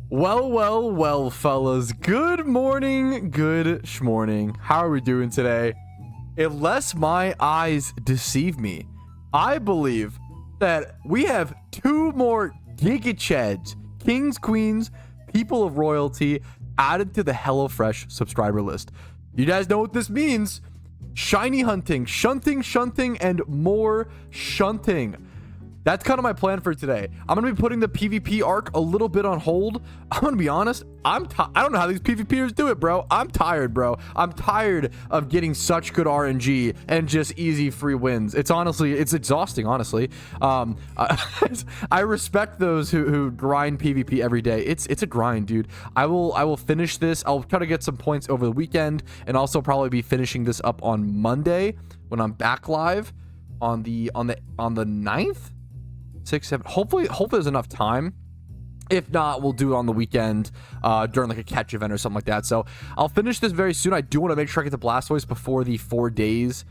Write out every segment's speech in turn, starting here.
Well, fellas. Good morning, good schmorning. How are we doing today? Unless my eyes deceive me, I believe that we have two more Giga Chads, kings, queens, people of royalty added to the HelloFresh subscriber list. You guys know what this means. Shiny hunting, shunting, and more shunting. That's kind of my plan for today. I'm going to be putting the PvP arc a little bit on hold. I'm going to be honest. I don't know how these PvPers do it, bro. I'm tired, bro. I'm tired of getting such good RNG and just easy free wins. It's exhausting, honestly. I respect those who grind PvP every day. It's a grind, dude. I will finish this. I'll try to get some points over the weekend and also probably be finishing this up on Monday when I'm back live on the 9th. 6, 7. Hopefully there's enough time. If not, we'll do it on the weekend during like a catch event or something like that. So I'll finish this very soon. I do want to make sure I get the Blastoise before the 4 days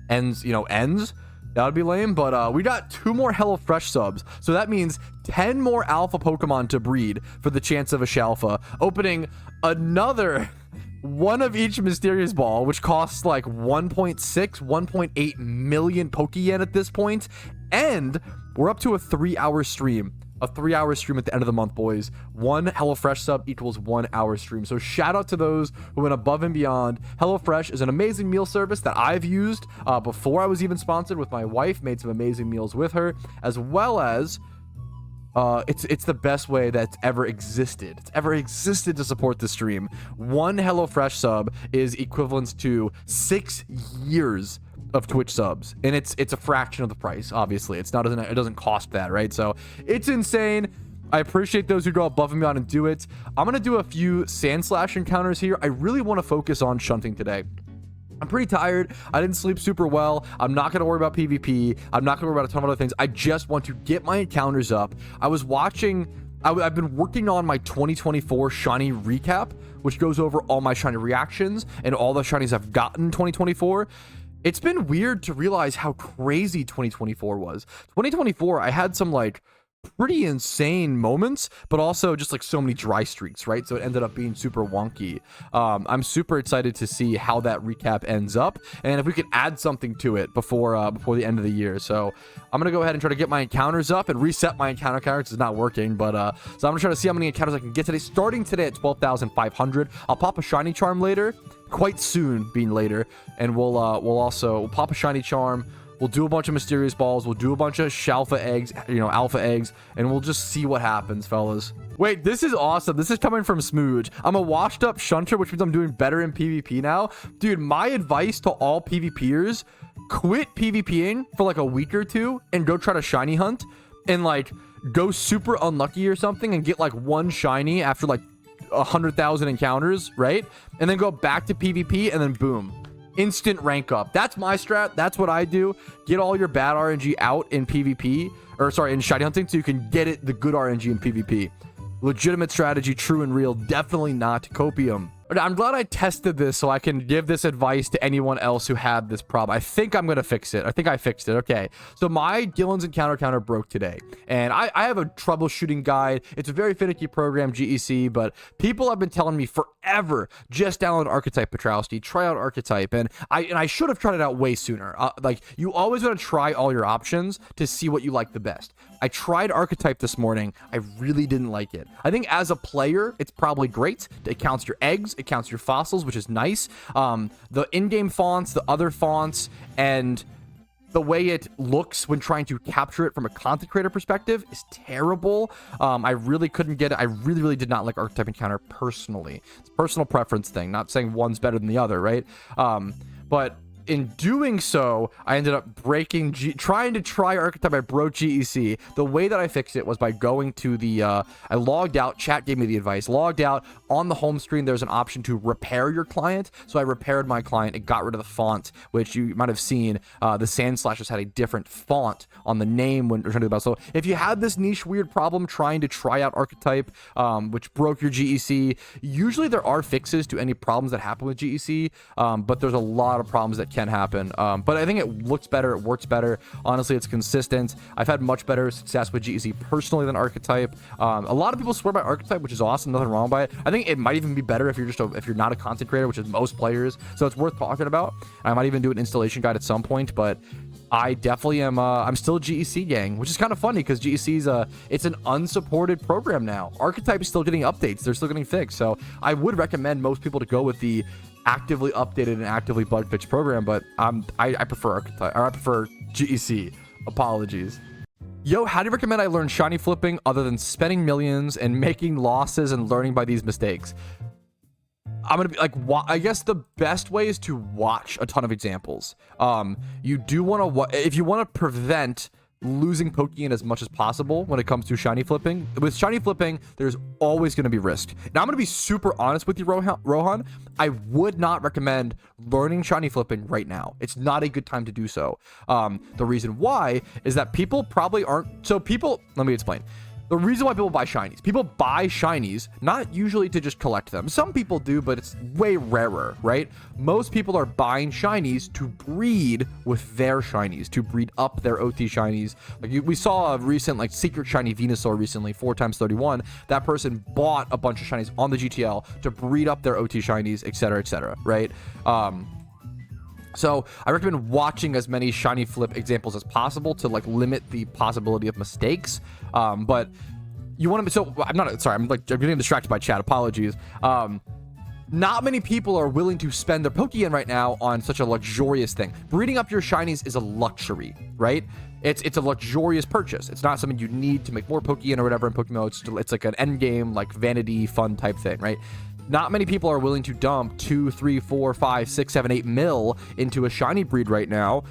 ends. That would be lame, but we got 2 more HelloFresh subs. So that means 10 more alpha Pokemon to breed for the chance of a Shalfa. Opening another one of each mysterious ball, which costs like 1.8 million Pokeyen at this point. And we're up to a 3-hour stream. A 3-hour stream at the end of the month, boys. 1 HelloFresh sub equals 1 hour stream. So shout out to those who went above and beyond. HelloFresh is an amazing meal service that I've used before I was even sponsored with my wife. Made some amazing meals with her, as well as it's the best way that's ever existed. It's ever existed to support the stream. 1 HelloFresh sub is equivalent to 6 years of Twitch subs, and it's a fraction of the price. Obviously, it doesn't cost that, right? So it's insane. I appreciate those who go above and beyond and do it. I'm gonna do a few Sandslash encounters here. I really want to focus on shunting today. I'm pretty tired. I didn't sleep super well. I'm not going to worry about PvP. I'm not going to worry about a ton of other things. I just want to get my encounters up. I've been working on my 2024 shiny recap, which goes over all my shiny reactions and all the shinies I've gotten in 2024. It's been weird to realize how crazy 2024 was. 2024, I had some like pretty insane moments, but also just like so many dry streaks, right? So it ended up being super wonky. I'm super excited to see how that recap ends up, and if we could add something to it before the end of the year. So I'm gonna go ahead and try to get my encounters up and reset my encounter counter because it's not working. But so I'm gonna try to see how many encounters I can get today. Starting today at 12,500. I'll pop a shiny charm later, quite soon, being later, and we'll pop a shiny charm. We'll do a bunch of mysterious balls. We'll do a bunch of Shalfa eggs, alpha eggs, and we'll just see what happens, fellas. Wait, this is awesome. This is coming from Smooge. I'm a washed up shunter, which means I'm doing better in PvP now. Dude, my advice to all PvPers, quit PvPing for like a week or 2 and go try to shiny hunt and like go super unlucky or something and get like 1 shiny after like 100,000 encounters, right? And then go back to PvP and then boom. Instant rank up. That's my strat. That's what I do. Get all your bad RNG out in PvP, in shiny hunting, so you can get the good RNG in PvP. Legitimate strategy, true and real. Definitely not copium. I'm glad I tested this so I can give this advice to anyone else who had this problem. I think I'm going to fix it. I think I fixed it. Okay. So my Gillen's encounter counter broke today. And I have a troubleshooting guide. It's a very finicky program, GEC, but people have been telling me forever, just download Archetype, Petrowski, try out Archetype. And I should have tried it out way sooner. Like, you always want to try all your options to see what you like the best. I tried Archetype this morning. I really didn't like it. I think as a player, it's probably great. It counts your eggs. It counts your fossils, which is nice. The in-game fonts, the other fonts, and the way it looks when trying to capture it from a content creator perspective is terrible. I really couldn't get it. I really did not like Archetype Encounter personally. It's a personal preference thing. Not saying one's better than the other, right? But in doing so, I ended up trying to try Archetype. I broke GEC. The way that I fixed it was by going to I logged out. Chat gave me the advice. Logged out. On the home screen, there's an option to repair your client. So I repaired my client. It got rid of the font, which you might have seen. The Sandslashers had a different font on the name when trying to do the battle. So if you had this niche weird problem trying to try out Archetype, which broke your GEC, usually there are fixes to any problems that happen with GEC, but there's a lot of problems that can can happen. But I think it looks better, it works better. Honestly, it's consistent. I've had much better success with GEC personally than Archetype. A lot of people swear by Archetype, which is awesome, nothing wrong by it. I think it might even be better if you're if you're not a content creator, which is most players. So it's worth talking about. I might even do an installation guide at some point, but I definitely am. I'm still GEC gang, which is kind of funny because GEC's it's an unsupported program now. Archetype is still getting updates; they're still getting fixed. So I would recommend most people to go with the actively updated and actively bug fixed program. But I prefer Archetype, or I prefer GEC. Apologies. Yo, how do you recommend I learn shiny flipping other than spending millions and making losses and learning by these mistakes? I'm gonna be like, I guess the best way is to watch a ton of examples. You do want to, if you want to prevent losing Pokemon as much as possible when it comes to shiny flipping. With shiny flipping, there's always going to be risk. Now, I'm going to be super honest with you, Rohan. I would not recommend learning shiny flipping right now. It's not a good time to do so. The reason why is that people probably aren't. So let me explain. The reason why people buy shinies, not usually to just collect them. Some people do, but it's way rarer, right? Most people are buying shinies to breed with their shinies, to breed up their OT shinies. Like we saw a recent secret shiny Venusaur recently, 4x31. That person bought a bunch of shinies on the GTL to breed up their OT shinies, etc., right? So I recommend watching as many shiny flip examples as possible to limit the possibility of mistakes. But you want to, so I'm not, sorry, I'm getting distracted by chat. Apologies. Not many people are willing to spend their Pokémon right now on such a luxurious thing. Breeding up your shinies is a luxury, right? It's a luxurious purchase. It's not something you need to make more Pokémon or whatever in Pokemon. It's like an end game, vanity fun type thing, right? Not many people are willing to dump 2, 3, 4, 5, 6, 7, 8 mil into a shiny breed right now,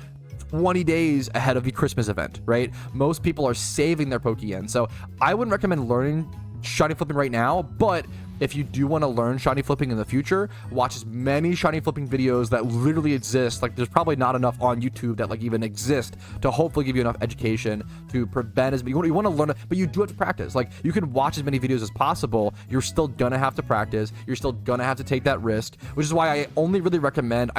20 days ahead of the Christmas event, right? Most people are saving their Pokemon. So I wouldn't recommend learning shiny flipping right now, but if you do want to learn shiny flipping in the future, watch as many shiny flipping videos that literally exist. There's probably not enough on YouTube that even exist to hopefully give you enough education to prevent as you want to learn, but you do have to practice. You can watch as many videos as possible. You're still gonna have to practice. You're still gonna have to take that risk, which is why I only recommend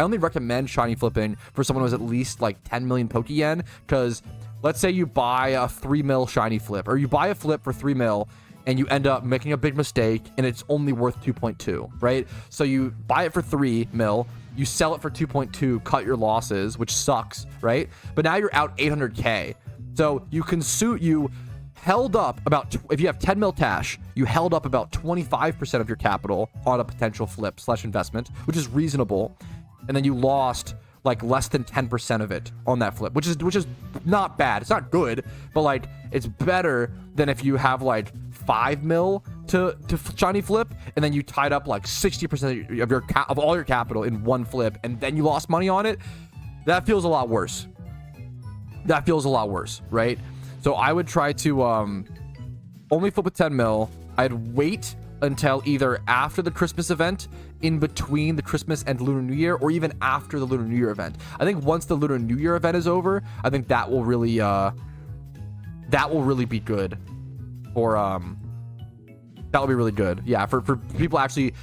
shiny flipping for someone who has at least 10 million Pokeyen. Because let's say you buy a 3 mil shiny flip, or you buy a flip for 3 mil, and you end up making a big mistake and it's only worth 2.2, right? So you buy it for 3 mil, you sell it for 2.2, cut your losses, which sucks, right? But now you're out 800K. So you held up about, if you have 10 mil cash, you held up about 25% of your capital on a potential flip / investment, which is reasonable. And then you lost less than 10% of it on that flip, which is not bad. It's not good, but it's better than if you have 5 mil to shiny flip and then you tied up 60% of all your capital in one flip and then you lost money on it. That feels a lot worse. Right? So I would try to only flip with 10 mil. I'd wait until either after the Christmas event, in between the Christmas and Lunar New Year, or even after the Lunar New Year event. I think once the Lunar New Year event is over, I think that will really be good for that will be really good. Yeah, for people actually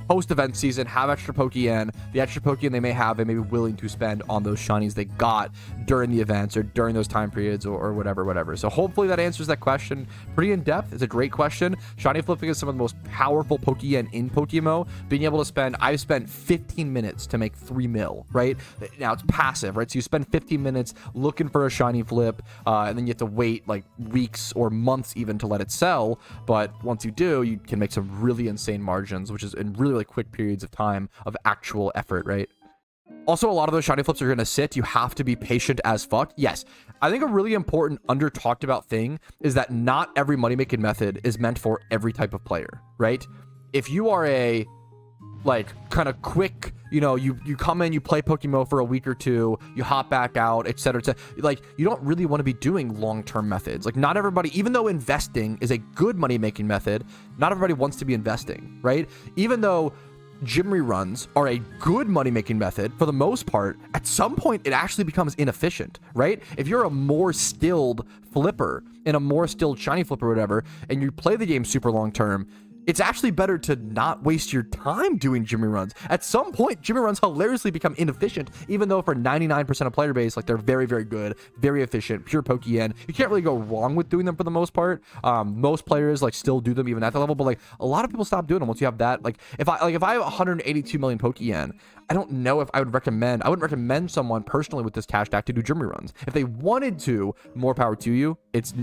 post-event season, have extra Pokemon. The extra Pokemon they may have, they may be willing to spend on those shinies they got during the events or during those time periods or whatever. So hopefully that answers that question. Pretty in-depth. It's a great question. Shiny flipping is some of the most powerful Pokemon in Pokemon. Being able to I've spent 15 minutes to make 3 mil, right? Now it's passive, right? So you spend 15 minutes looking for a shiny flip, and then you have to wait weeks or months even to let it sell. But once you do, you can make some really insane margins, which is in really quick periods of time of actual effort, right? Also, a lot of those shiny flips are going to sit. You have to be patient as fuck. Yes, I think a really important under talked about thing is that not every money making method is meant for every type of player, right? If you are a kind of quick, you come in, you play Pokemon for a week or two, you hop back out, etc. You don't really want to be doing long-term methods. Not everybody, even though investing is a good money-making method, not everybody wants to be investing, right? Even though gym reruns are a good money-making method, for the most part, at some point, it actually becomes inefficient, right? If you're a more skilled flipper and a more skilled shiny flipper or whatever, and you play the game super long-term, it's actually better to not waste your time doing Jimmy runs. At some point, Jimmy runs hilariously become inefficient, even though for 99% of player base, like they're very, very good, very efficient, pure Pokien. You can't really go wrong with doing them for the most part. Most players like still do them even at that level, but like a lot of people stop doing them once you have that. Like if I have 182 million Pokien, I don't know if I wouldn't recommend someone personally with this cash stack to do Jimmy runs. If they wanted to, more power to you. It's,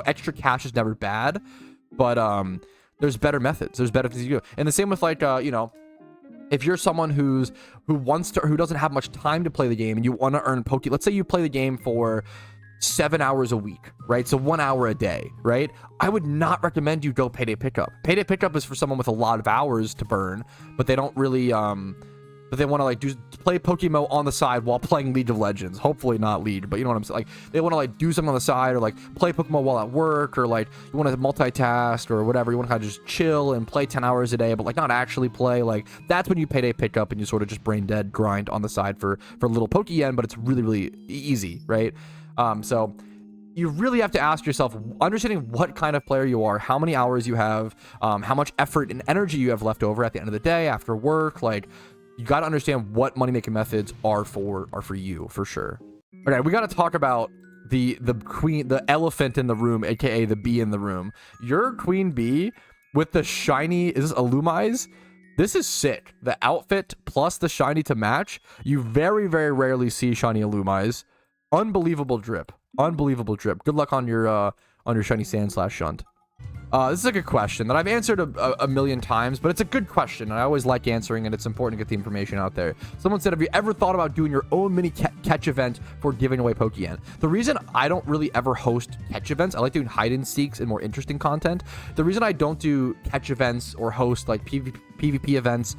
extra cash is never bad, but there's better methods. There's better things you do. And the same with like, if you're someone who doesn't have much time to play the game and you want to earn let's say you play the game for 7 hours a week, right? So 1 hour a day, right? I would not recommend you go Payday Pickup. Payday Pickup is for someone with a lot of hours to burn, but they don't really, but they want to like play Pokemon on the side while playing League of Legends. Hopefully not League, but you know what I'm saying? Like they want to like do something on the side or like play Pokemon while at work, or like you want to multitask or whatever. You want to kind of just chill and play 10 hours a day, but like not actually play. Like that's when you Payday Pickup and you sort of just brain dead grind on the side for little Pokemon, but it's really, really easy, right? So you really have to ask yourself, understanding what kind of player you are, how many hours you have, how much effort and energy you have left over at the end of the day after work. Like you got to understand what money making methods are for you, for sure. Okay, we got to talk about the elephant in the room, aka the bee in the room. Your queen bee with the shiny, is this Illumise? This is sick. The outfit plus the shiny to match. You very, very rarely see shiny Illumise. Unbelievable drip. Good luck on your shiny Sand/Shunt. This is a good question that I've answered a million times, but it's a good question, and I always like answering, and it's important to get the information out there. Someone said, have you ever thought about doing your own mini catch event for giving away Pokemon? The reason I don't really ever host catch events, I like doing hide and seeks and more interesting content. The reason I don't do catch events or host like PvP events,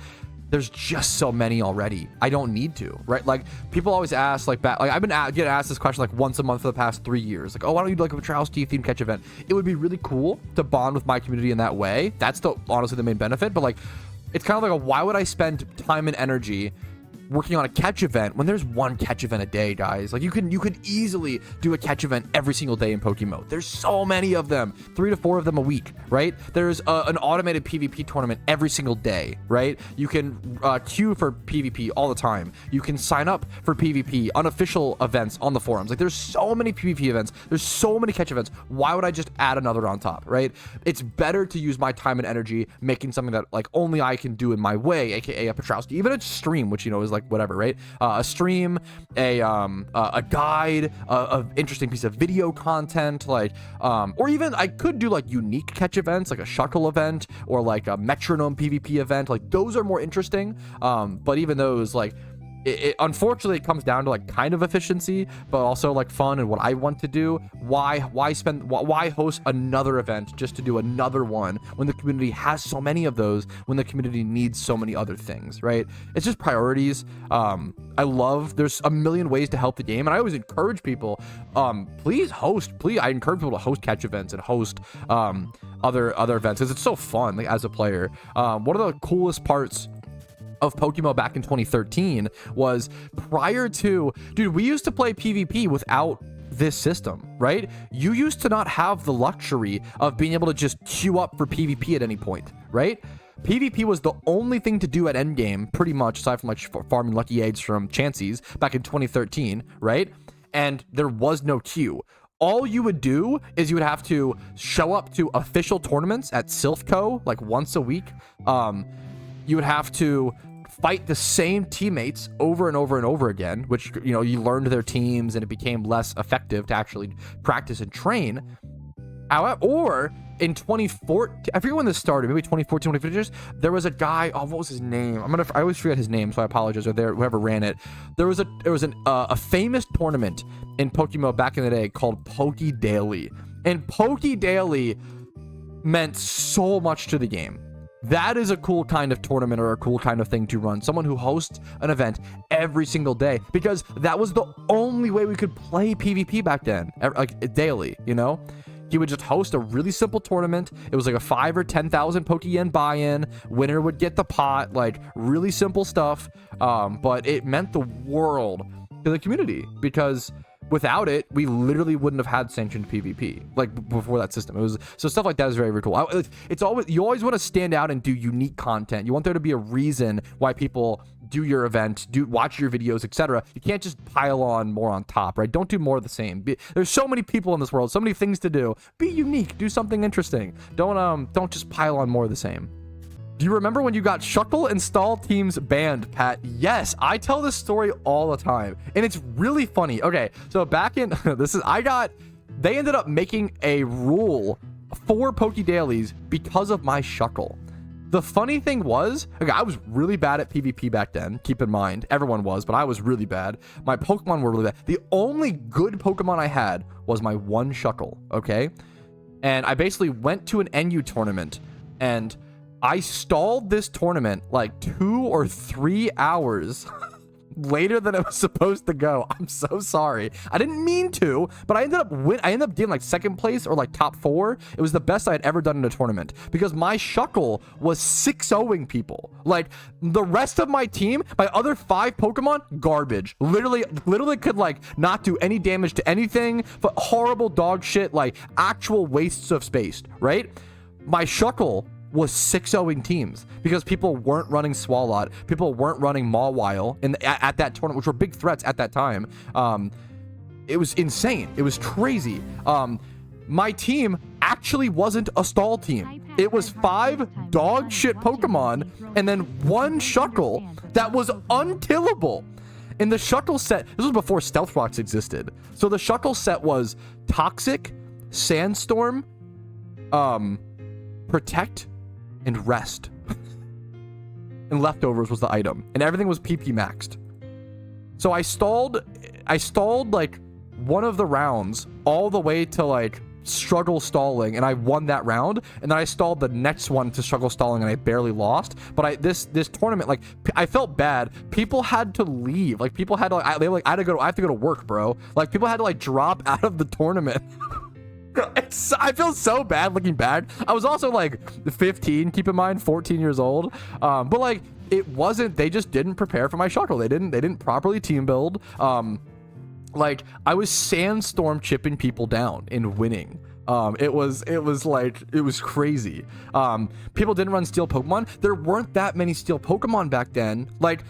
there's just so many already. I don't need to, right? Like people always ask, like I've been getting asked this question like once a month for the past 3 years. Like, oh, why don't you do like a Petrowski themed catch event? It would be really cool to bond with my community in that way. That's honestly the main benefit. But like, it's kind of like why would I spend time and energy working on a catch event when there's one catch event a day, guys? Like you could easily do a catch event every single day in Pokemon. There's so many of them, 3 to 4 of them a week, right? There's an automated PvP tournament every single day, right? You can queue for PvP all the time. You can sign up for PvP unofficial events on the forums. Like there's so many PvP events. There's so many catch events. Why would I just add another on top, right? It's better to use my time and energy making something that like only I can do in my way, aka a Petrowski, even a stream, which is like whatever, right? A stream, a guide, a interesting piece of video content, like or even I could do like unique catch events, like a Shuckle event or like a Metronome PvP event. Like those are more interesting, but even those, like it unfortunately it comes down to like kind of efficiency, but also like fun and what I want to do. Why host another event just to do another one when the community has so many of those, when the community needs so many other things, right? It's just priorities. There's a million ways to help the game, and I always encourage people, I encourage people to host catch events and host other events because it's so fun, like as a player. One of the coolest parts of Pokemon back in 2013 was we used to play PvP without this system, right? You used to not have the luxury of being able to just queue up for PvP at any point, right? PvP was the only thing to do at endgame, pretty much, aside from like farming lucky eggs from Chanseys back in 2013, right? And there was no queue. All you would do is you would have to show up to official tournaments at Silphco like once a week. You would have to fight the same teammates over and over and over again, which, you learned their teams and it became less effective to actually practice and train. Or in 2014, I forget when this started, maybe 2014, 2015, there was a guy, what was his name? I always forget his name, so I apologize, or whoever ran it. There was a famous tournament in Pokemon back in the day called Poke Daily. And Poke Daily meant so much to the game. That is a cool kind of tournament or a cool kind of thing to run. Someone who hosts an event every single day, because that was the only way we could play PvP back then, like daily, He would just host a really simple tournament. It was like a 5 or 10,000 Pokeyen buy-in. Winner would get the pot, like really simple stuff. But it meant the world to the community because without it, we literally wouldn't have had sanctioned PvP like before that system. It was so stuff like that is very, very cool. It's always, you always want to stand out and do unique content. You want there to be a reason why people do your event, watch your videos, etc. You can't just pile on more on top, right? Don't do more of the same. There's so many people in this world, so many things to do. Be unique, do something interesting. Don't just pile on more of the same. Do you remember when you got Shuckle and Stall teams banned, Pat? Yes, I tell this story all the time, and it's really funny. Okay, so back in they ended up making a rule for Poke Dailies because of my Shuckle. The funny thing was, okay, I was really bad at PvP back then. Keep in mind, everyone was, but I was really bad. My Pokemon were really bad. The only good Pokemon I had was my one Shuckle, okay? And I basically went to an NU tournament, and I stalled this tournament like 2 or 3 hours later than it was supposed to go. I'm so sorry. I didn't mean to, but I ended up getting like second place or like top 4. It was the best I had ever done in a tournament because my Shuckle was 6-0ing people. Like the rest of my team, my other 5 Pokemon, garbage. Literally could like not do any damage to anything, but horrible dog shit, like actual wastes of space, right? My Shuckle was 6-0ing teams because people weren't running Swalot, people weren't running Mawile at that tournament, which were big threats at that time. It was insane. It was crazy. My team actually wasn't a stall team. It was 5 dog shit Pokemon and then 1 Shuckle that was unkillable. In the Shuckle set, this was before Stealth Rocks existed. So the Shuckle set was Toxic, Sandstorm, Protect, and Rest. And Leftovers was the item, and everything was PP maxed. So I stalled like one of the rounds all the way to like struggle stalling, and I won that round, and then I stalled the next one to struggle stalling, and I barely lost. But this tournament, like, I felt bad. People had to leave. Like, people had to I have to go to work, bro. Like, people had to like drop out of the tournament. I feel so bad looking back. I was also like 15, keep in mind, 14 years old. But like, it wasn't, they just didn't prepare for my Shuckle. They didn't properly team build. Like, I was Sandstorm chipping people down and winning. It was crazy. People didn't run Steel Pokemon. There weren't that many Steel Pokemon back then. Like,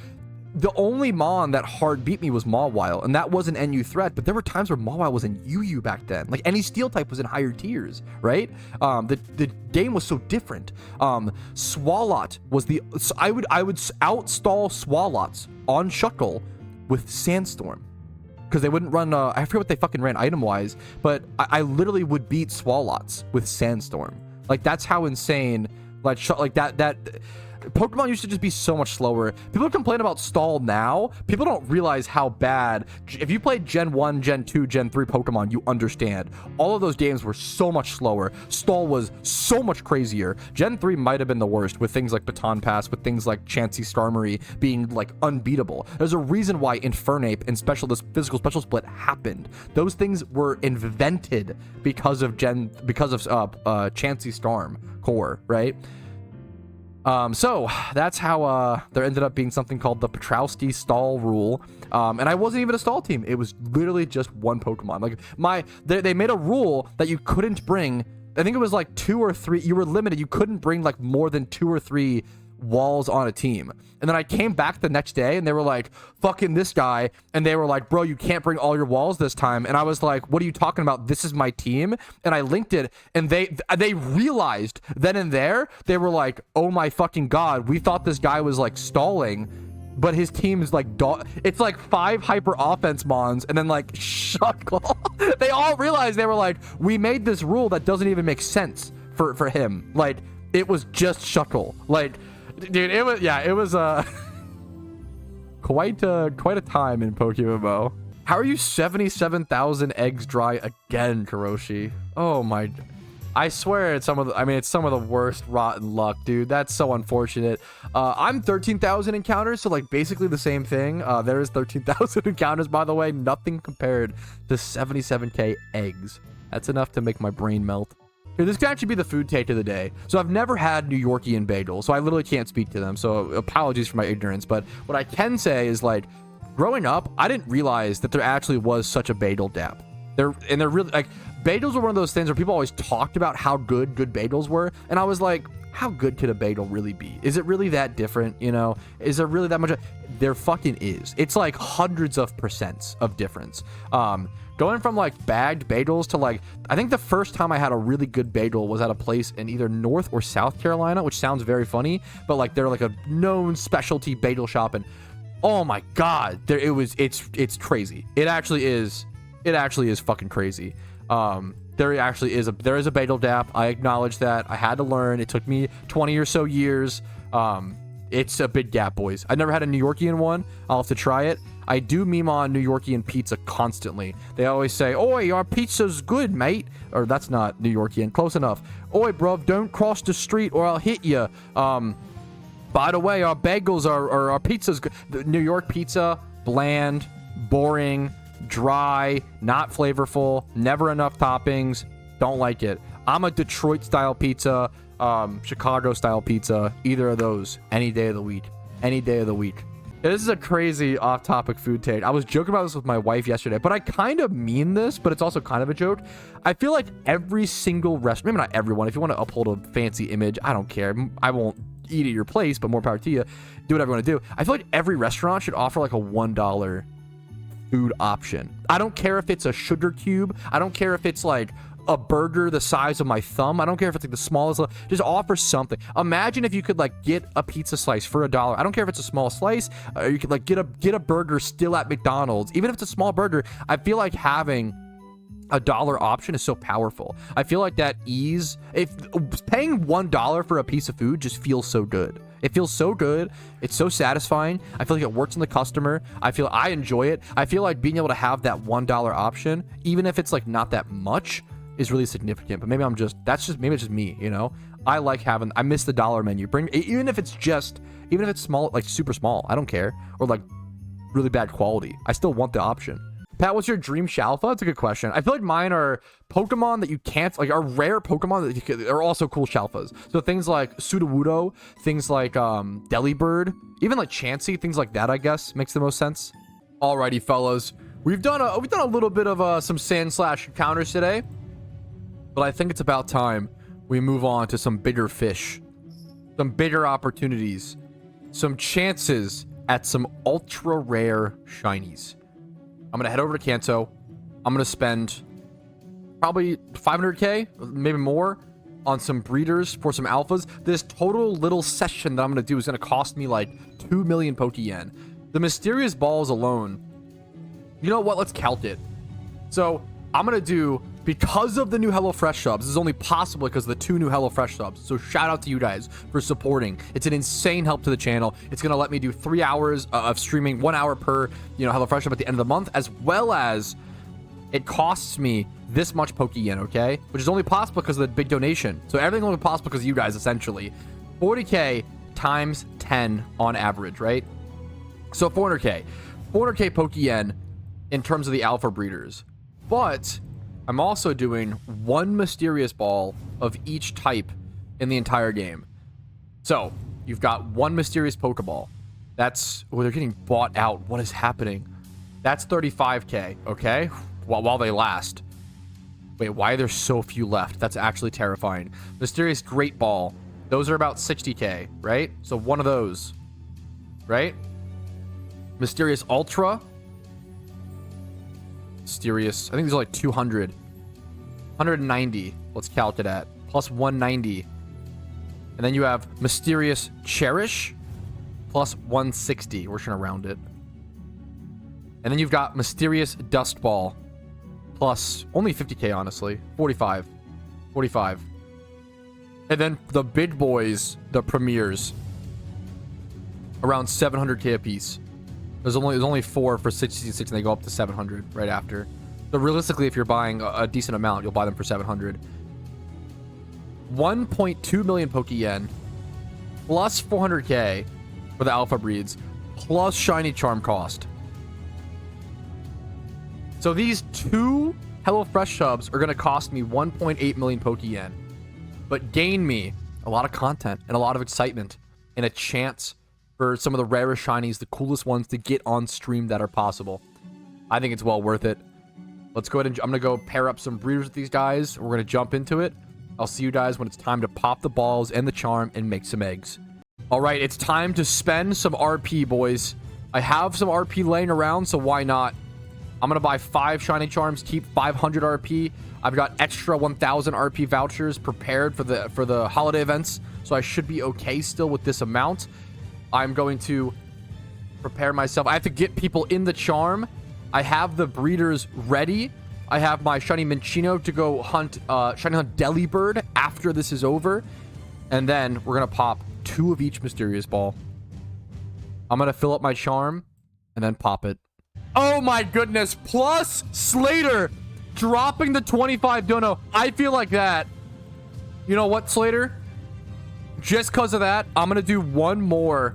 the only Mon that hard beat me was Mawile, and that was an NU threat, but there were times where Mawile was in UU back then. Like, any Steel type was in higher tiers, right? The game was so different. Swalot was I would outstall Swalots on Shuckle with Sandstorm. Because they wouldn't run, I forget what they fucking ran item-wise, but I literally would beat Swalots with Sandstorm. Like, that's how insane, like that Pokemon used to just be so much slower. People complain about stall now. People don't realize how bad. If you played Gen 1, Gen 2, Gen 3 Pokemon, you understand. All of those games were so much slower. Stall was so much crazier. Gen 3 might have been the worst with things like Baton Pass, with things like Chansey Starmie being like unbeatable. There's a reason why Infernape and Physical Special Split happened. Those things were invented because of Chansey Storm core, right? So that's how there ended up being something called the Petrowski stall rule. And I wasn't even a stall team. It was literally just one Pokemon. Like, they made a rule that you couldn't bring, I think it was like 2 or 3, you were limited. You couldn't bring like more than 2 or 3 walls on a team. And then I came back the next day and they were like, fucking this guy, and they were like, bro, you can't bring all your walls this time. And I was like, what are you talking about? This is my team. And I linked it, and they realized then and there, they were like, oh my fucking god, we thought this guy was like stalling, but his team is like it's like 5 hyper offense mons and then like Shuckle. They all realized, they were like, we made this rule that doesn't even make sense for him. Like, it was just Shuckle. Like, dude, it was quite a time in Pokemon. How are you 77,000 eggs dry again, Kuroshi? Oh my, I swear it's some of the worst rotten luck, dude. That's so unfortunate. I'm 13,000 encounters, so like basically the same thing. There is 13,000 encounters, by the way. Nothing compared to 77k eggs. That's enough to make my brain melt. Here, this could actually be the food take of the day. So I've never had New Yorkie bagel, so I literally can't speak to them. So apologies for my ignorance. But what I can say is, like, growing up, I didn't realize that there actually was such a bagel dap. They're really like, bagels were one of those things where people always talked about how good bagels were, and I was like, how good could a bagel really be? Is it really that different? You know, is there really that much? There fucking is. It's like hundreds of percents of difference. Going from like bagged bagels to like, I think the first time I had a really good bagel was at a place in either North or South Carolina, which sounds very funny, but like they're like a known specialty bagel shop, and oh my god, it's crazy. It actually is fucking crazy. There is a bagel dap. I acknowledge that. I had to learn. It took me 20 or so years. It's a big gap, boys. I never had a New Yorkian one. I'll have to try it. I do meme on New Yorkian pizza constantly. They always say, "Oi, our pizza's good, mate." Or that's not New Yorkian. Close enough. "Oi, bruv, don't cross the street or I'll hit you." By the way, our bagels our pizza's good. The New York pizza, bland, boring, dry, not flavorful, never enough toppings. Don't like it. I'm a Detroit style pizza, Chicago style pizza, either of those, any day of the week. Any day of the week. This is a crazy off-topic food take. I was joking about this with my wife yesterday, but I kind of mean this, but it's also kind of a joke. I feel like every single restaurant, maybe not everyone, if you want to uphold a fancy image, I don't care. I won't eat at your place, but more power to you. Do whatever you want to do. I feel like every restaurant should offer like a $1 food option. I don't care if it's a sugar cube. I don't care if it's like a burger the size of my thumb. I don't care if it's like the smallest. Just offer something. Imagine if you could like get a pizza slice for $1. I don't care if it's a small slice, or you could like get a burger still at McDonald's. Even if it's a small burger, I feel like having $1 option is so powerful. I feel like that ease, if paying $1 for a piece of food just feels so good. It feels so good. It's so satisfying. I feel like it works on the customer. I enjoy it. I feel like being able to have that $1 option, even if it's like not that much, is really significant. But maybe maybe it's just me, you know? I miss the dollar menu. Even if it's small, like super small, I don't care. Or like really bad quality. I still want the option. Pat, what's your dream Shalfa? That's a good question. I feel like mine are Pokemon that you can't, like, are rare Pokemon that are also cool Shalfas. So things like Sudowoodo, things like Delibird, even like Chansey, things like that, I guess, makes the most sense. Alrighty, fellas. We've done a little bit of some sand/encounters today, but I think it's about time we move on to some bigger fish, some bigger opportunities, some chances at some ultra rare shinies. I'm going to head over to Kanto. I'm going to spend probably 500k, maybe more, on some breeders for some alphas. This total little session that I'm going to do is going to cost me like 2 million Pokeyen. The mysterious balls alone, you know what? Let's count it. So I'm going to do, because of the new HelloFresh subs, this is only possible because of the 2 new HelloFresh subs. So shout out to you guys for supporting. It's an insane help to the channel. It's going to let me do 3 hours of streaming, 1 hour per, HelloFresh sub at the end of the month, as well as it costs me this much Pokeyen, okay? Which is only possible because of the big donation. So everything only possible because of you guys, essentially. 40k times 10 on average, right? So 400k Pokeyen in terms of the alpha breeders. But I'm also doing 1 mysterious ball of each type in the entire game. So you've got 1 mysterious Pokeball. That's, they're getting bought out. What is happening? That's 35k, okay? While they last. Wait, why are there so few left? That's actually terrifying. Mysterious Great Ball. Those are about 60k, right? So 1 of those, right? Mysterious Ultra. Mysterious, I think these are like 200. 190, let's count it at. Plus 190. And then you have Mysterious Cherish. Plus 160. We're trying to round it. And then you've got Mysterious Dust Ball. Plus only 50k, honestly. 45. And then the big boys, the premieres. Around 700k a piece. There's only 4 for 66, and they go up to 700 right after. So realistically, if you're buying a decent amount, you'll buy them for 700. 1.2 million Pokeyen, plus 400k for the alpha breeds, plus shiny charm cost. So these 2 HelloFresh subs are going to cost me 1.8 million Pokeyen, but gain me a lot of content and a lot of excitement and a chance for some of the rarest shinies, the coolest ones to get on stream that are possible. I think it's well worth it. Let's go ahead and I'm going to go pair up some breeders with these guys. We're going to jump into it. I'll see you guys when it's time to pop the balls and the charm and make some eggs. All right, it's time to spend some RP, boys. I have some RP laying around, so why not? I'm going to buy 5 shiny charms, keep 500 RP. I've got extra 1,000 RP vouchers prepared for the holiday events, so I should be okay still with this amount. I'm going to prepare myself. I have to get people in the charm. I have the breeders ready. I have my shiny Minccino to go hunt, shiny hunt Delibird after this is over. And then we're going to pop 2 of each mysterious ball. I'm going to fill up my charm and then pop it. Oh my goodness. Plus Slater dropping the 25 dono. I feel like that. You know what, Slater? Just because of that, I'm going to do one more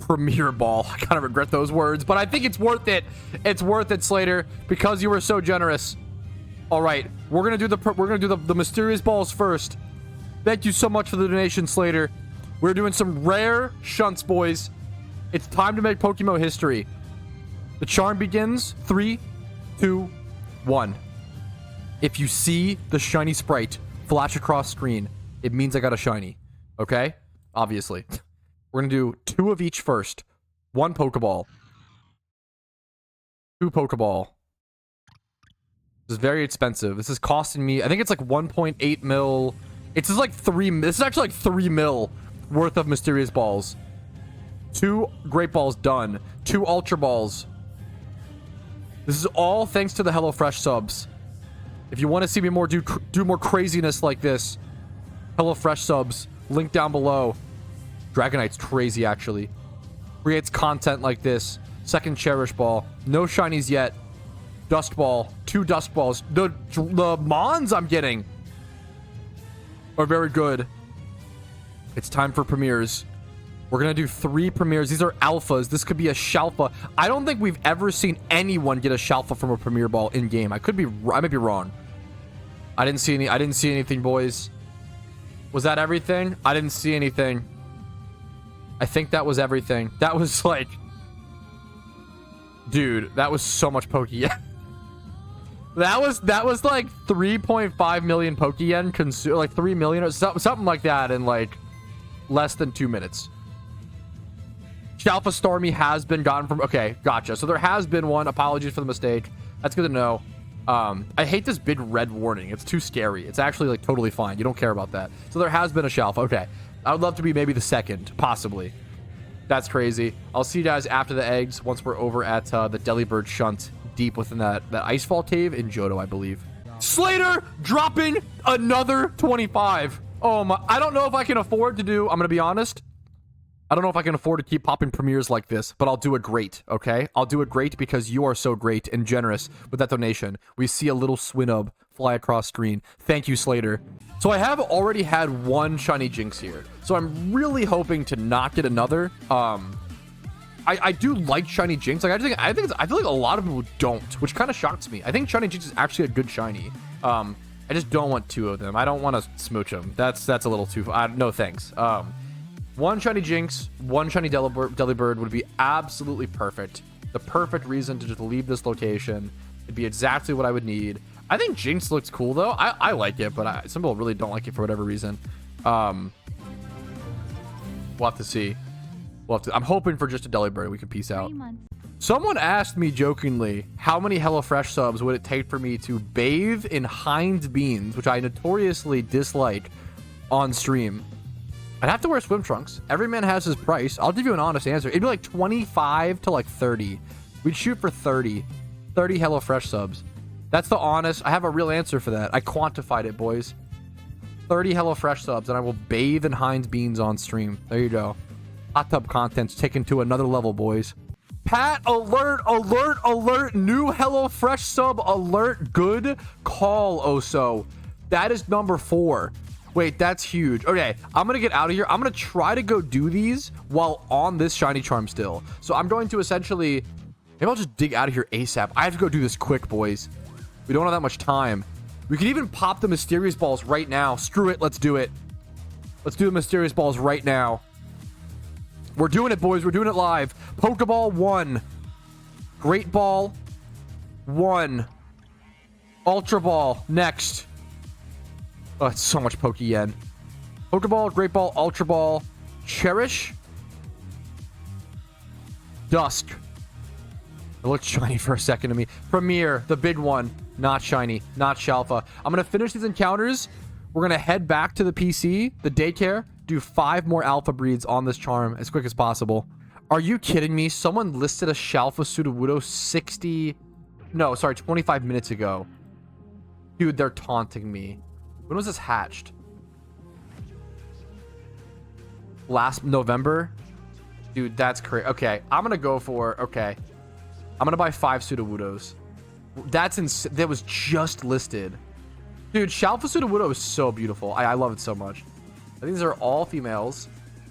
Premier Ball. I kind of regret those words, but I think it's worth it. It's worth it, Slater, because you were so generous. All right, we're going to do the mysterious balls first. Thank you so much for the donation, Slater. We're doing some rare shunts, boys. It's time to make Pokemon history. The charm begins. 3, 2, 1. If you see the shiny sprite flash across screen, it means I got a shiny. Okay? Obviously. We're going to do 2 of each first. 1 Pokeball. 2 Pokeball. This is very expensive. This is costing me, I think it's like 1.8 mil. It's just like 3, this is actually like 3 mil worth of mysterious balls. 2 Great Balls done. 2 Ultra Balls. This is all thanks to the HelloFresh subs. If you want to see me more do more craziness like this, HelloFresh subs, link down below. Dragonite's crazy, actually. Creates content like this. Second Cherish Ball. No shinies yet. Dust Ball. 2 Dust Balls. The Mons I'm getting are very good. It's time for premieres. We're going to do 3 premieres. These are alphas. This could be a Shalfa. I don't think we've ever seen anyone get a Shalfa from a Premier Ball in game. I might be wrong. I didn't see anything, boys. Was that everything? I didn't see anything. I think that was everything. That was like... Dude, that was so much Pokeyen. that was like 3.5 million Pokeyen consumed, like 3 million or something like that in like less than 2 minutes. Shalfa Stormy has been gotten from... Okay, gotcha. So there has been one. Apologies for the mistake. That's good to know. I hate this big red warning. It's too scary. It's actually like totally fine. You don't care about that. So there has been a Shalfa. Okay. I would love to be maybe the second, possibly. That's crazy. I'll see you guys after the eggs once we're over at the Delibird shunt deep within that Icefall cave in Johto, I believe. Slater dropping another 25. Oh my, I don't know if I can afford to do, I'm going to be honest. I don't know if I can afford to keep popping premieres like this, but I'll do it great, okay? I'll do it great because you are so great and generous with that donation. We see a little Swinub fly across screen. Thank you, Slater. So I have already had 1 shiny Jinx here. So I'm really hoping to not get another. I do like shiny Jinx. Like I feel like a lot of people don't, which kind of shocks me. I think shiny Jinx is actually a good shiny. I just don't want 2 of them. I don't want to smooch them. That's a little too... no thanks. 1 shiny Jinx, 1 shiny Delibird would be absolutely perfect. The perfect reason to just leave this location. It'd be exactly what I would need. I think Jinx looks cool, though. I like it, but some people really don't like it for whatever reason. We'll have to see. I'm hoping for just a Delibird. We can peace out. Someone asked me jokingly, how many HelloFresh subs would it take for me to bathe in Heinz beans, which I notoriously dislike, on stream? I'd have to wear swim trunks. Every man has his price. I'll give you an honest answer. It'd be like 25 to like 30. We'd shoot for 30 HelloFresh subs. That's the honest. I have a real answer for that. I quantified it, boys. 30 HelloFresh subs, and I will bathe in Heinz beans on stream. There you go. Hot tub content's taken to another level, boys. Pat, alert, alert, alert. New HelloFresh sub alert. Good call, Oso. That is number 4. Wait, that's huge. Okay, I'm gonna get out of here. I'm gonna try to go do these while on this shiny charm still. So I'm going to essentially, maybe I'll just dig out of here ASAP. I have to go do this quick, boys. We don't have that much time. We could even pop the mysterious balls right now. Screw it, let's do it. Let's do the mysterious balls right now. We're doing it, boys. We're doing it live. Pokeball 1. Great Ball 1. Ultra Ball next. Oh, it's so much Pokeyen. Pokeball, Great Ball, Ultra Ball, Cherish, Dusk. It looked shiny for a second to me. Premier, the big one. Not shiny, not Shalfa. I'm going to finish these encounters. We're going to head back to the PC, the daycare, do 5 more alpha breeds on this charm as quick as possible. Are you kidding me? Someone listed a Shalfa Sudowoodo 25 minutes ago. Dude, they're taunting me. When was this hatched? Last November? Dude, that's crazy. Okay, I'm going to go for... Okay. I'm going to buy 5 Sudowoodos. That was just listed. Dude, Shalfa Sudowoodo is so beautiful. I love it so much. I think these are all females. So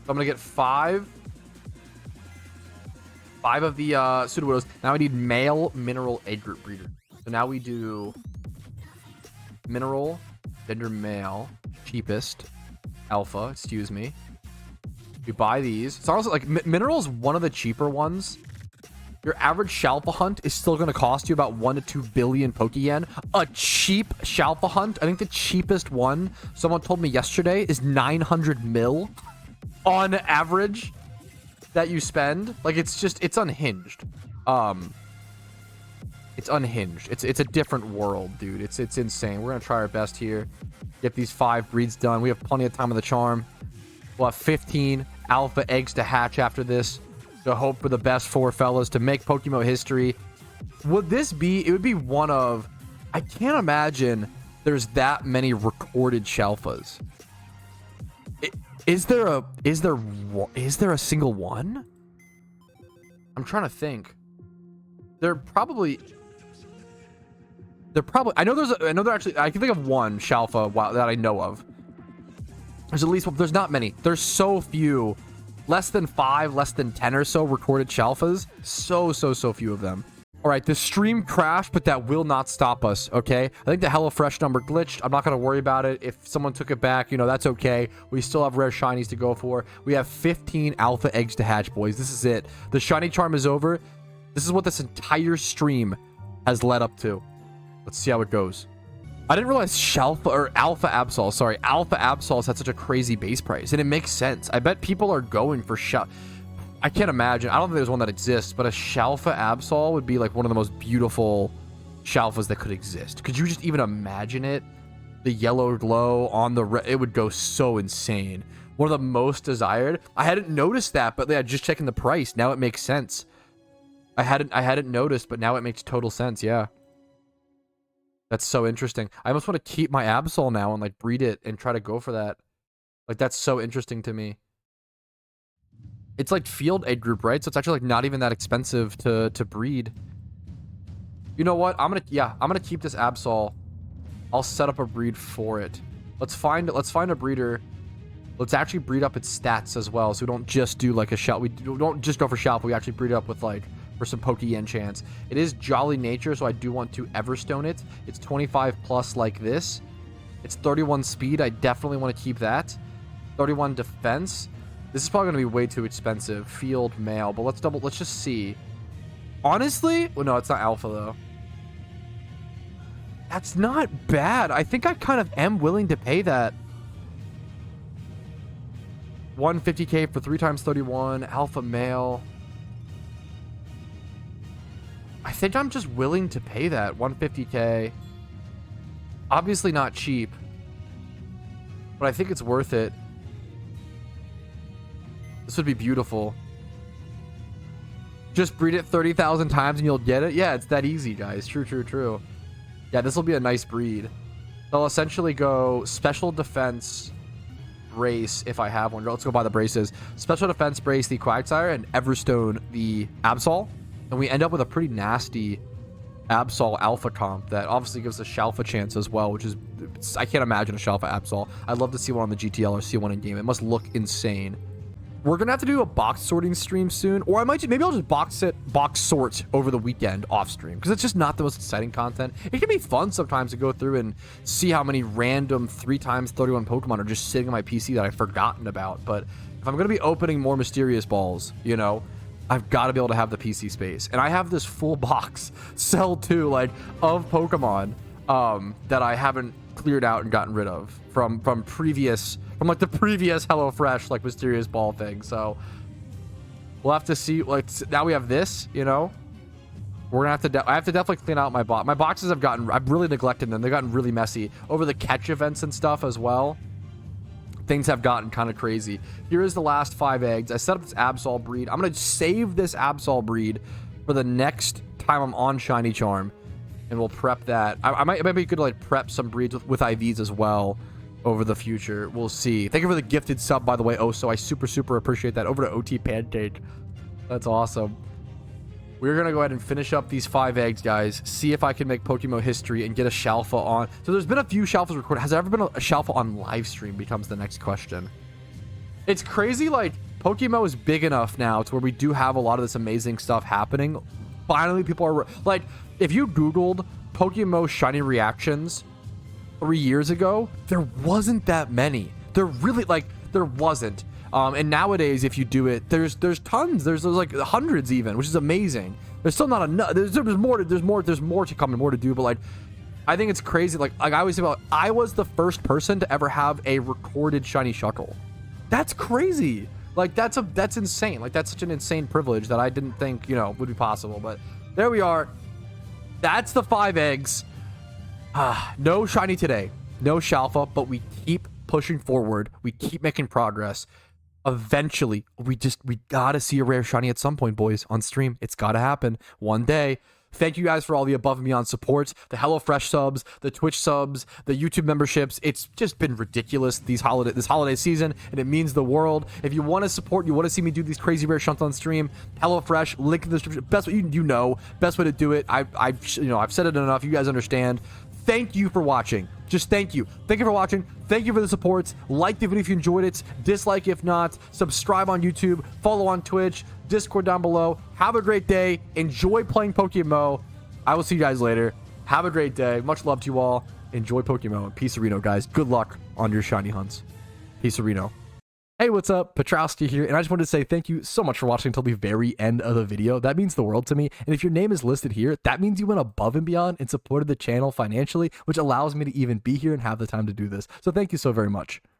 I'm going to get 5 of the Sudowoodos. Now I need male mineral egg group breeder. So now we do mineral, gender male, cheapest, alpha, excuse me. We buy these. It's honestly like mineral is one of the cheaper ones. Your average Shalfa hunt is still going to cost you about 1 to 2 billion Pokeyen. A cheap Shalfa hunt, I think the cheapest one, someone told me yesterday, is 900 mil on average that you spend. Like, it's unhinged. It's unhinged. It's a different world, dude. It's insane. We're going to try our best here. Get these 5 breeds done. We have plenty of time on the charm. We'll have 15 alpha eggs to hatch after this. So hope for the best for fellas to make Pokemon history. Would this be... It would be one of... I can't imagine there's that many recorded Shalfas. Is there a single one? I'm trying to think. There probably... I know there actually... I can think of one Shalfa that I know of. There's at least... There's not many. There's so few. Less than 5, less than 10 or so recorded Shalfas. So few of them. All right, the stream crashed, but that will not stop us, okay? I think the HelloFresh number glitched. I'm not going to worry about it. If someone took it back, you know, that's okay. We still have rare shinies to go for. We have 15 alpha eggs to hatch, boys. This is it. The shiny charm is over. This is what this entire stream has led up to. Let's see how it goes. I didn't realize Alpha Absols had such a crazy base price, and it makes sense. I bet people are going for I can't imagine. I don't think there's one that exists, but a Shalfa Absol would be like one of the most beautiful Shalfas that could exist. Could you just even imagine it? The yellow glow on the it would go so insane. One of the most desired. I hadn't noticed that, but yeah, just checking the price. Now it makes sense. I hadn't noticed, but now it makes total sense. Yeah. That's so interesting. I almost want to keep my Absol now and like breed it and try to go for that. Like, that's so interesting to me. It's like field egg group, right? So it's actually like not even that expensive to breed. You know what? I'm gonna keep this Absol. I'll set up a breed for it. Let's find a breeder. Let's actually breed up its stats as well. So we don't just do like a shell. We don't just go for Shalpa. We actually breed it up with like for some Pokeyen chance. It is Jolly Nature, so I do want to Everstone it. It's 25 plus like this. It's 31 speed. I definitely want to keep that. 31 defense. This is probably going to be way too expensive. Field male, but let's just see. Honestly, well, no, it's not alpha though. That's not bad. I think I kind of am willing to pay that. 150k for 3 times 31 alpha male. I think I'm just willing to pay that 150k. Obviously not cheap, but I think it's worth it. This would be beautiful. Just breed it 30,000 times and you'll get it. Yeah, it's that easy, guys. True. Yeah, this will be a nice breed. They'll essentially go special defense brace if I have one. Let's go buy the braces. Special defense brace the Quagsire and Everstone the Absol. And we end up with a pretty nasty Absol alpha comp that obviously gives a Shalfa chance as well, which is... I can't imagine a Shalfa Absol. I'd love to see one on the GTL or see one in game. It must look insane. We're going to have to do a box sorting stream soon. Or maybe I'll just box sort over the weekend off stream. Because it's just not the most exciting content. It can be fun sometimes to go through and see how many random 3 times 31 Pokemon are just sitting on my PC that I've forgotten about. But if I'm going to be opening more mysterious balls, you know, I've got to be able to have the PC space. And I have this full box cell too, like, of Pokemon that I haven't cleared out and gotten rid of from the previous HelloFresh, like, mysterious ball thing. So we'll have to see. Like, now we have this, you know. We're gonna have to I have to definitely clean out my box. My boxes I've really neglected them. They've gotten really messy over the catch events and stuff as well. Things have gotten kind of crazy. Here is the last 5 eggs. I set up this Absol breed. I'm gonna save this Absol breed for the next time I'm on Shiny Charm, and we'll prep that. I might be good to, like, prep some breeds with IVs as well over the future. We'll see. Thank you for the gifted sub, by the way. Oh, so I super appreciate that. Over to OT Pancake. That's awesome. We're going to go ahead and finish up these 5 eggs, guys. See if I can make Pokemon history and get a Shalfa on. So there's been a few Shalfas recorded. Has there ever been a Shalfa on live stream becomes the next question. It's crazy, like, Pokemon is big enough now to where we do have a lot of this amazing stuff happening. Finally, people are... Like, if you Googled Pokemon shiny reactions 3 years ago, there wasn't that many. There really, like, there wasn't. And nowadays, if you do it, there's tons. There's like hundreds even, which is amazing. There's still not enough. There's more to come and more to do. But, like, I think it's crazy. Like I always say about, I was the first person to ever have a recorded shiny Shuckle. That's crazy. Like, that's insane. Like, that's such an insane privilege that I didn't think, you know, would be possible. But there we are. That's the 5 eggs. No shiny today. No Shalfa, but we keep pushing forward. We keep making progress. Eventually, we gotta see a rare shiny at some point, boys, on stream. It's gotta happen one day. Thank you guys for all the above and beyond support, the HelloFresh subs, the Twitch subs, the YouTube memberships. It's just been ridiculous this holiday season, and it means the world. If you want to support, you want to see me do these crazy rare shunts on stream, HelloFresh, link in the description. Best way, you know, best way to do it. I've said it enough. You guys understand. Thank you for watching. Just thank you. Thank you for watching. Thank you for the support. Like the video if you enjoyed it. Dislike if not. Subscribe on YouTube. Follow on Twitch. Discord down below. Have a great day. Enjoy playing Pokemon. I will see you guys later. Have a great day. Much love to you all. Enjoy Pokemon. Peace Reno, guys. Good luck on your shiny hunts. Peace Reno. Hey, what's up? Petrowski here, and I just wanted to say thank you so much for watching until the very end of the video. That means the world to me, and if your name is listed here, that means you went above and beyond and supported the channel financially, which allows me to even be here and have the time to do this. So thank you so very much.